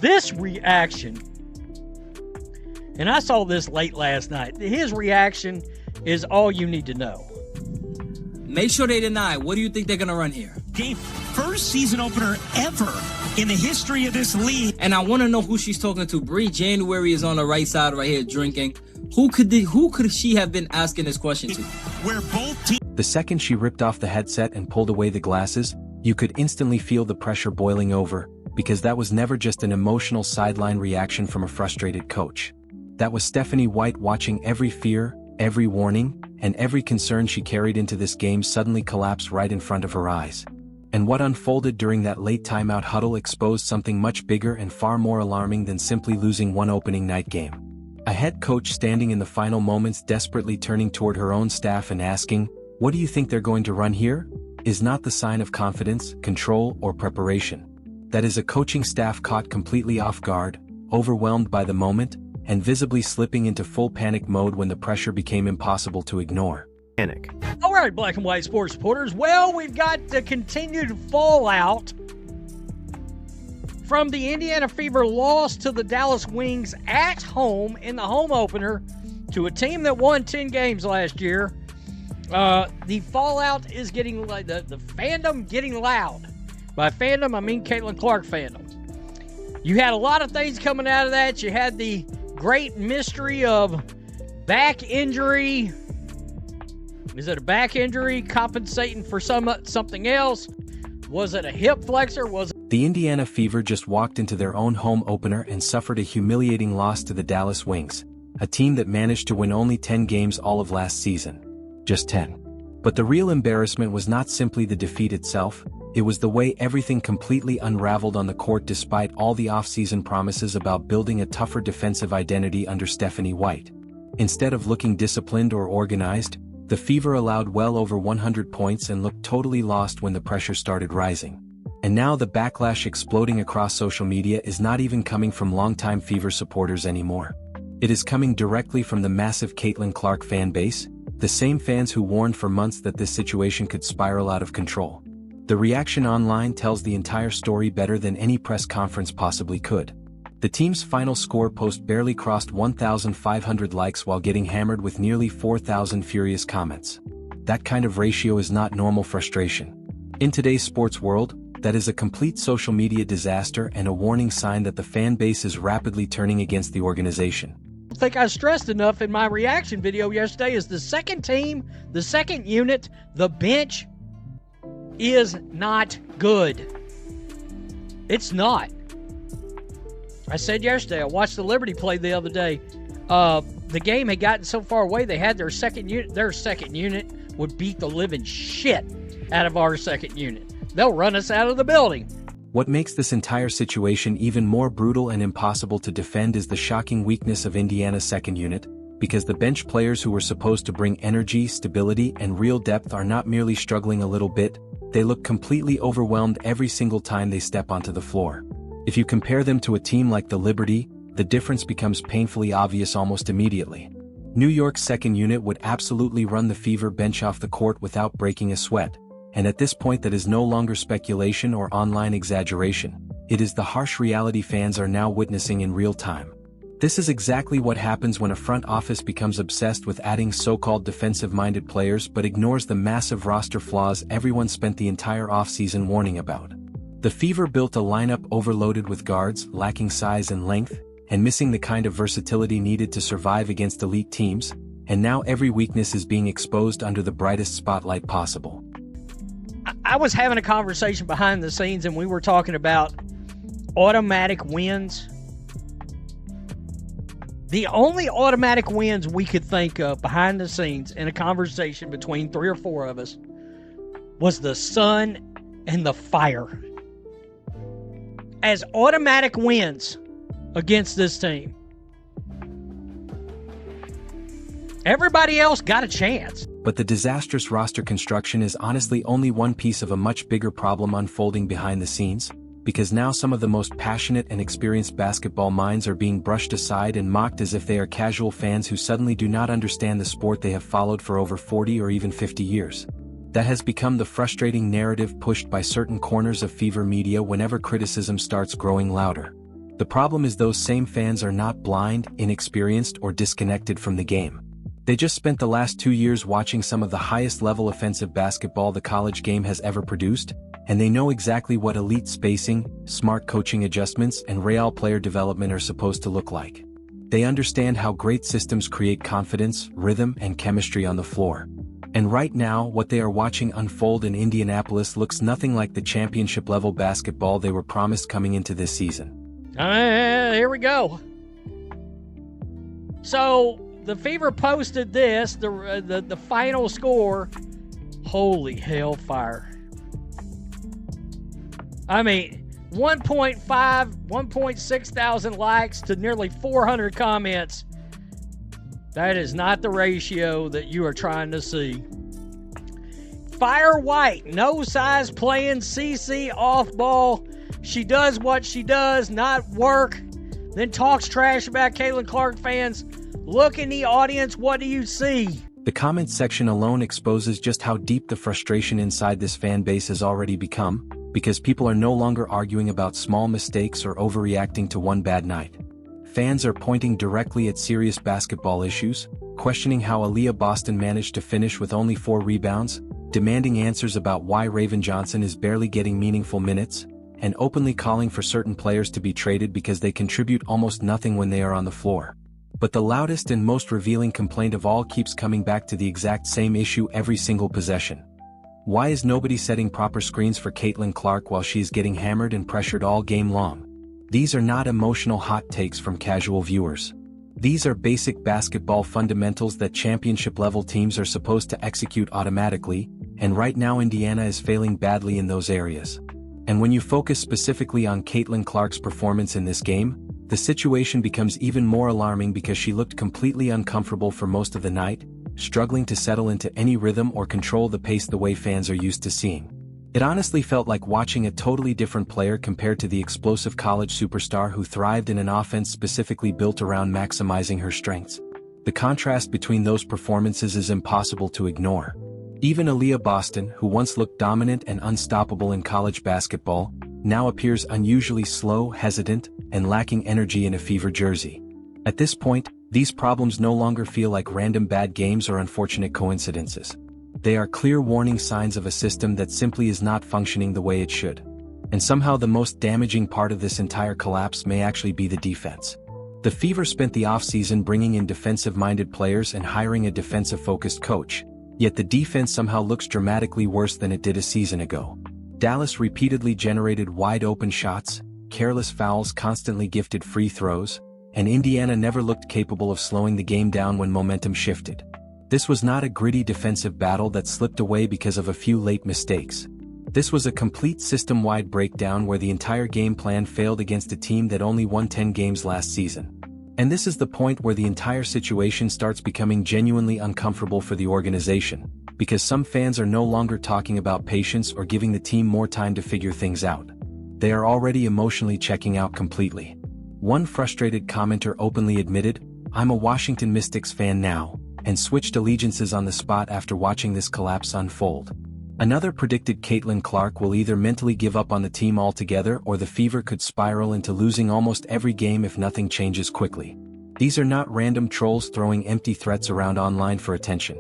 This reaction, and I saw this late last night, his reaction is all you need to know. Make sure they deny. What do you think they're going to run here? Game first season opener ever in the history of this league. And I want to know who she's talking to. Bree January is on the right side right here drinking. Who could she have been asking this question to? Where both teams. The second she ripped off the headset and pulled away the glasses, you could instantly feel the pressure boiling over, because that was never just an emotional sideline reaction from a frustrated coach. That was Stephanie White watching every fear, every warning, and every concern she carried into this game suddenly collapse right in front of her eyes. And what unfolded during that late timeout huddle exposed something much bigger and far more alarming than simply losing one opening night game. A head coach standing in the final moments desperately turning toward her own staff and asking, "What do you think they're going to run here?" is not the sign of confidence, control, or preparation. That is a coaching staff caught completely off guard, overwhelmed by the moment, and visibly slipping into full panic mode when the pressure became impossible to ignore. Panic. All right, black and white sports supporters. Well, we've got the continued fallout from the Indiana Fever loss to the Dallas Wings at home in the home opener to a team that won 10 games last year. The fallout is getting, the fandom getting loud. By fandom, I mean Caitlin Clark fandom. You had a lot of things coming out of that. You had the great mystery of back injury. Is it a back injury compensating for something else? Was it a hip flexor? The Indiana Fever just walked into their own home opener and suffered a humiliating loss to the Dallas Wings, a team that managed to win only 10 games all of last season. Just 10. But the real embarrassment was not simply the defeat itself, it was the way everything completely unraveled on the court despite all the off-season promises about building a tougher defensive identity under Stephanie White. Instead of looking disciplined or organized, the Fever allowed well over 100 points and looked totally lost when the pressure started rising. And now the backlash exploding across social media is not even coming from longtime Fever supporters anymore. It is coming directly from the massive Caitlin Clark fan base, the same fans who warned for months that this situation could spiral out of control. The reaction online tells the entire story better than any press conference possibly could. The team's final score post barely crossed 1,500 likes while getting hammered with nearly 4,000 furious comments. That kind of ratio is not normal frustration. In today's sports world, that is a complete social media disaster and a warning sign that the fan base is rapidly turning against the organization. I think I stressed enough in my reaction video yesterday is the second team, the second unit, the bench is not good. It's not. I said yesterday, I watched the Liberty play the other day. The game had gotten so far away, they had their second unit. Their second unit would beat the living shit out of our second unit. They'll run us out of the building. What makes this entire situation even more brutal and impossible to defend is the shocking weakness of Indiana's second unit, because the bench players who were supposed to bring energy, stability, and real depth are not merely struggling a little bit, they look completely overwhelmed every single time they step onto the floor. If you compare them to a team like the Liberty, the difference becomes painfully obvious almost immediately. New York's second unit would absolutely run the Fever bench off the court without breaking a sweat. And at this point that is no longer speculation or online exaggeration, it is the harsh reality fans are now witnessing in real time. This is exactly what happens when a front office becomes obsessed with adding so-called defensive-minded players but ignores the massive roster flaws everyone spent the entire offseason warning about. The Fever built a lineup overloaded with guards, lacking size and length, and missing the kind of versatility needed to survive against elite teams, and now every weakness is being exposed under the brightest spotlight possible. I was having a conversation behind the scenes and we were talking about automatic wins. The only automatic wins we could think of behind the scenes in a conversation between 3 or 4 of us was the Sun and the Fire as automatic wins against this team. Everybody else got a chance. But the disastrous roster construction is honestly only one piece of a much bigger problem unfolding behind the scenes, because now some of the most passionate and experienced basketball minds are being brushed aside and mocked as if they are casual fans who suddenly do not understand the sport they have followed for over 40 or even 50 years. That has become the frustrating narrative pushed by certain corners of Fever media whenever criticism starts growing louder. The problem is those same fans are not blind, inexperienced, or disconnected from the game. They just spent the last 2 years watching some of the highest level offensive basketball the college game has ever produced, and they know exactly what elite spacing, smart coaching adjustments, and real player development are supposed to look like. They understand how great systems create confidence, rhythm, and chemistry on the floor. And right now, what they are watching unfold in Indianapolis looks nothing like the championship-level basketball they were promised coming into this season. Here we go. So, the Fever posted this, the final score. Holy hellfire. I mean, 1.5, 1.6 thousand likes to nearly 400 comments. That is not the ratio that you are trying to see. Fire White, no size playing CC off ball. She does what she does, not work. Then talks trash about Caitlin Clark fans. Look in the audience, what do you see? The comments section alone exposes just how deep the frustration inside this fan base has already become, because people are no longer arguing about small mistakes or overreacting to one bad night. Fans are pointing directly at serious basketball issues, questioning how Aaliyah Boston managed to finish with only 4 rebounds, demanding answers about why Raven Johnson is barely getting meaningful minutes, and openly calling for certain players to be traded because they contribute almost nothing when they are on the floor. But the loudest and most revealing complaint of all keeps coming back to the exact same issue every single possession. Why is nobody setting proper screens for Caitlin Clark while she's getting hammered and pressured all game long? These are not emotional hot takes from casual viewers. These are basic basketball fundamentals that championship-level teams are supposed to execute automatically, and right now Indiana is failing badly in those areas. And when you focus specifically on Caitlin Clark's performance in this game, the situation becomes even more alarming because she looked completely uncomfortable for most of the night, struggling to settle into any rhythm or control the pace the way fans are used to seeing. It honestly felt like watching a totally different player compared to the explosive college superstar who thrived in an offense specifically built around maximizing her strengths. The contrast between those performances is impossible to ignore. Even Aaliyah Boston, who once looked dominant and unstoppable in college basketball, now appears unusually slow, hesitant, and lacking energy in a Fever jersey. At this point, these problems no longer feel like random bad games or unfortunate coincidences. They are clear warning signs of a system that simply is not functioning the way it should. And somehow the most damaging part of this entire collapse may actually be the defense. The Fever spent the offseason bringing in defensive-minded players and hiring a defensive-focused coach, yet the defense somehow looks dramatically worse than it did a season ago. Dallas repeatedly generated wide-open shots, careless fouls constantly gifted free throws, and Indiana never looked capable of slowing the game down when momentum shifted. This was not a gritty defensive battle that slipped away because of a few late mistakes. This was a complete system-wide breakdown where the entire game plan failed against a team that only won 10 games last season. And this is the point where the entire situation starts becoming genuinely uncomfortable for the organization, because some fans are no longer talking about patience or giving the team more time to figure things out. They are already emotionally checking out completely. One frustrated commenter openly admitted, "I'm a Washington Mystics fan now," and switched allegiances on the spot after watching this collapse unfold. Another predicted Caitlin Clark will either mentally give up on the team altogether or the Fever could spiral into losing almost every game if nothing changes quickly. These are not random trolls throwing empty threats around online for attention.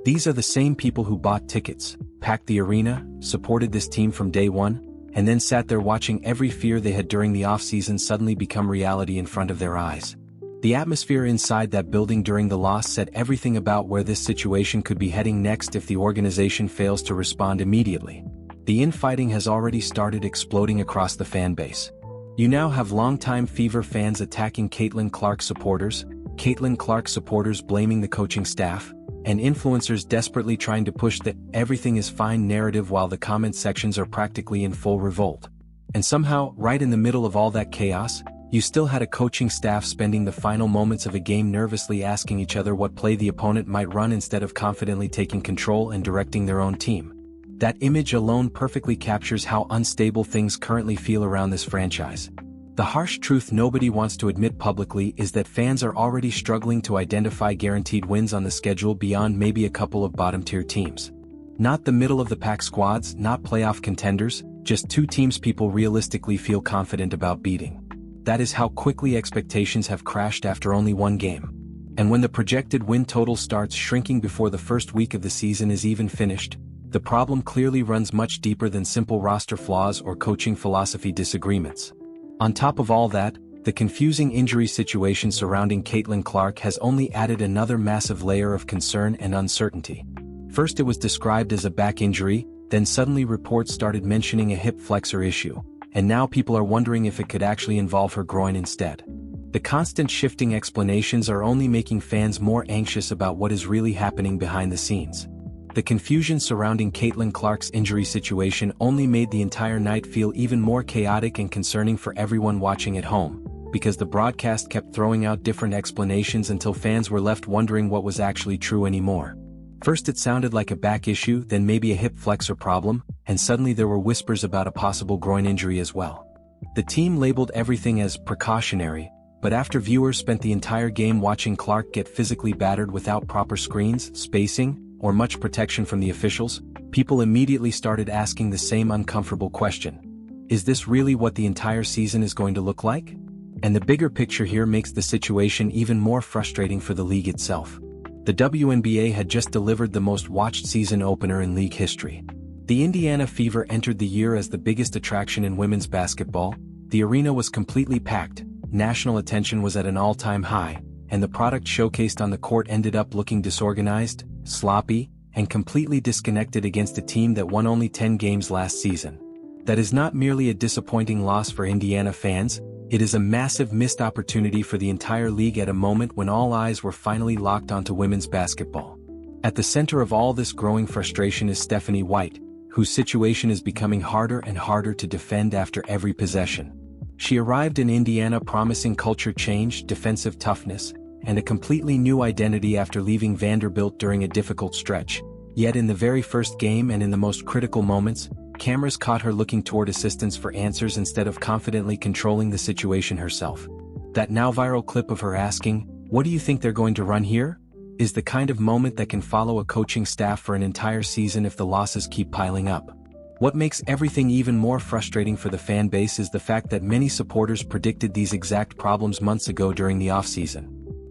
These are the same people who bought tickets, packed the arena, supported this team from day one, and then sat there watching every fear they had during the offseason suddenly become reality in front of their eyes. The atmosphere inside that building during the loss said everything about where this situation could be heading next if the organization fails to respond immediately. The infighting has already started exploding across the fan base. You now have longtime Fever fans attacking Caitlin Clark supporters, Caitlin Clark supporters blaming the coaching staff, and influencers desperately trying to push the "everything is fine" narrative while the comment sections are practically in full revolt. And somehow, right in the middle of all that chaos, you still had a coaching staff spending the final moments of a game nervously asking each other what play the opponent might run instead of confidently taking control and directing their own team. That image alone perfectly captures how unstable things currently feel around this franchise. The harsh truth nobody wants to admit publicly is that fans are already struggling to identify guaranteed wins on the schedule beyond maybe a couple of bottom-tier teams. Not the middle-of-the-pack squads, not playoff contenders, just 2 teams people realistically feel confident about beating. that is how quickly expectations have crashed after only one game. And when the projected win total starts shrinking before the first week of the season is even finished, the problem clearly runs much deeper than simple roster flaws or coaching philosophy disagreements. On top of all that, the confusing injury situation surrounding Caitlin Clark has only added another massive layer of concern and uncertainty. First it was described as a back injury, then suddenly reports started mentioning a hip flexor issue, and now people are wondering if it could actually involve her groin instead. The constant shifting explanations are only making fans more anxious about what is really happening behind the scenes. The confusion surrounding Caitlin Clark's injury situation only made the entire night feel even more chaotic and concerning for everyone watching at home, because the broadcast kept throwing out different explanations until fans were left wondering what was actually true anymore. First it sounded like a back issue, then maybe a hip flexor problem, and suddenly there were whispers about a possible groin injury as well. The team labeled everything as precautionary, but after viewers spent the entire game watching Clark get physically battered without proper screens, spacing, or much protection from the officials, people immediately started asking the same uncomfortable question. Is this really what the entire season is going to look like? And the bigger picture here makes the situation even more frustrating for the league itself. The WNBA had just delivered the most watched season opener in league history. The Indiana Fever entered the year as the biggest attraction in women's basketball. The arena was completely packed, national attention was at an all-time high, and the product showcased on the court ended up looking disorganized, sloppy, and completely disconnected against a team that won only 10 games last season. That is not merely a disappointing loss for Indiana fans, it is a massive missed opportunity for the entire league at a moment when all eyes were finally locked onto women's basketball. At the center of all this growing frustration is Stephanie White, whose situation is becoming harder and harder to defend after every possession. She arrived in Indiana promising culture change, defensive toughness, and a completely new identity after leaving Vanderbilt during a difficult stretch. Yet in the very first game and in the most critical moments, cameras caught her looking toward assistants for answers instead of confidently controlling the situation herself. That now viral clip of her asking, "What do you think they're going to run here?" is the kind of moment that can follow a coaching staff for an entire season if the losses keep piling up. What makes everything even more frustrating for the fan base is the fact that many supporters predicted these exact problems months ago during the offseason.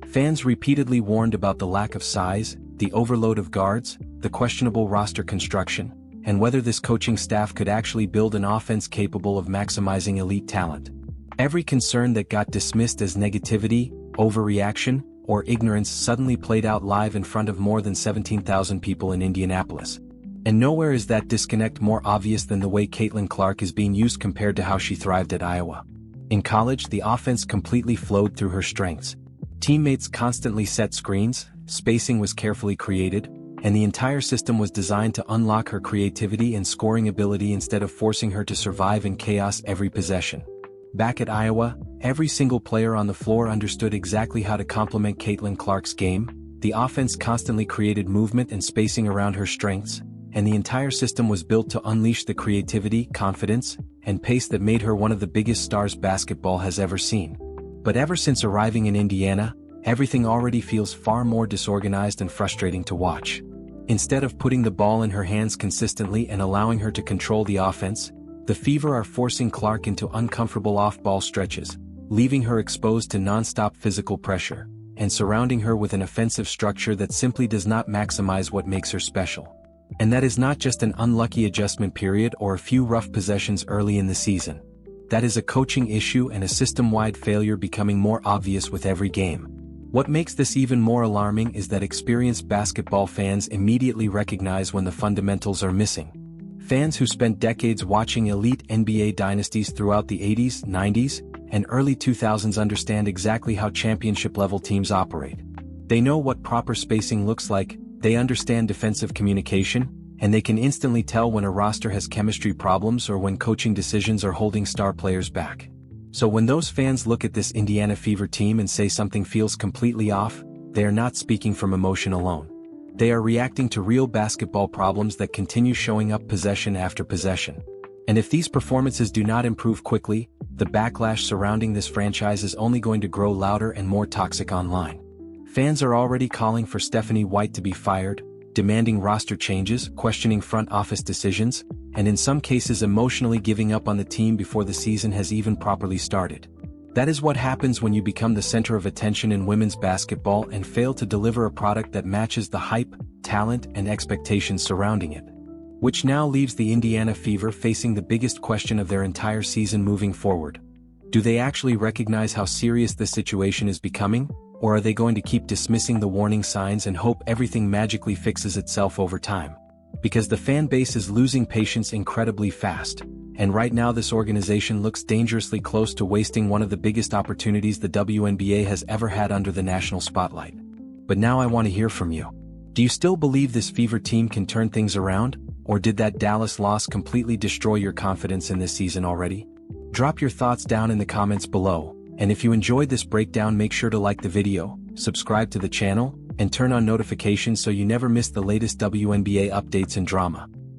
Fans repeatedly warned about the lack of size, the overload of guards, the questionable roster construction, and whether this coaching staff could actually build an offense capable of maximizing elite talent. Every concern that got dismissed as negativity, overreaction, or ignorance suddenly played out live in front of more than 17,000 people in Indianapolis. And nowhere is that disconnect more obvious than the way Caitlin Clark is being used compared to how she thrived at Iowa. In college, the offense completely flowed through her strengths. Teammates constantly set screens, spacing was carefully created, and the entire system was designed to unlock her creativity and scoring ability instead of forcing her to survive in chaos every possession. Back at Iowa, every single player on the floor understood exactly how to complement Caitlin Clark's game. The offense constantly created movement and spacing around her strengths, and the entire system was built to unleash the creativity, confidence, and pace that made her one of the biggest stars basketball has ever seen. But ever since arriving in Indiana, everything already feels far more disorganized and frustrating to watch. Instead of putting the ball in her hands consistently and allowing her to control the offense, the Fever are forcing Clark into uncomfortable off-ball stretches, leaving her exposed to non-stop physical pressure, and surrounding her with an offensive structure that simply does not maximize what makes her special. And that is not just an unlucky adjustment period or a few rough possessions early in the season. That is a coaching issue and a system-wide failure becoming more obvious with every game. What makes this even more alarming is that experienced basketball fans immediately recognize when the fundamentals are missing. Fans who spent decades watching elite NBA dynasties throughout the 80s, 90s, and early 2000s understand exactly how championship-level teams operate. They know what proper spacing looks like, they understand defensive communication, and they can instantly tell when a roster has chemistry problems or when coaching decisions are holding star players back. So when those fans look at this Indiana Fever team and say something feels completely off, they are not speaking from emotion alone. They are reacting to real basketball problems that continue showing up possession after possession. And if these performances do not improve quickly, the backlash surrounding this franchise is only going to grow louder and more toxic online. Fans are already calling for Stephanie White to be fired, demanding roster changes, questioning front office decisions, and in some cases emotionally giving up on the team before the season has even properly started. That is what happens when you become the center of attention in women's basketball and fail to deliver a product that matches the hype, talent, and expectations surrounding it. Which now leaves the Indiana Fever facing the biggest question of their entire season moving forward. Do they actually recognize how serious this situation is becoming, or are they going to keep dismissing the warning signs and hope everything magically fixes itself over time? Because the fan base is losing patience incredibly fast. And right now this organization looks dangerously close to wasting one of the biggest opportunities the WNBA has ever had under the national spotlight. But now I want to hear from you. Do you still believe this Fever team can turn things around, or did that Dallas loss completely destroy your confidence in this season already? Drop your thoughts down in the comments below, and if you enjoyed this breakdown, make sure to like the video, subscribe to the channel, and turn on notifications so you never miss the latest WNBA updates and drama.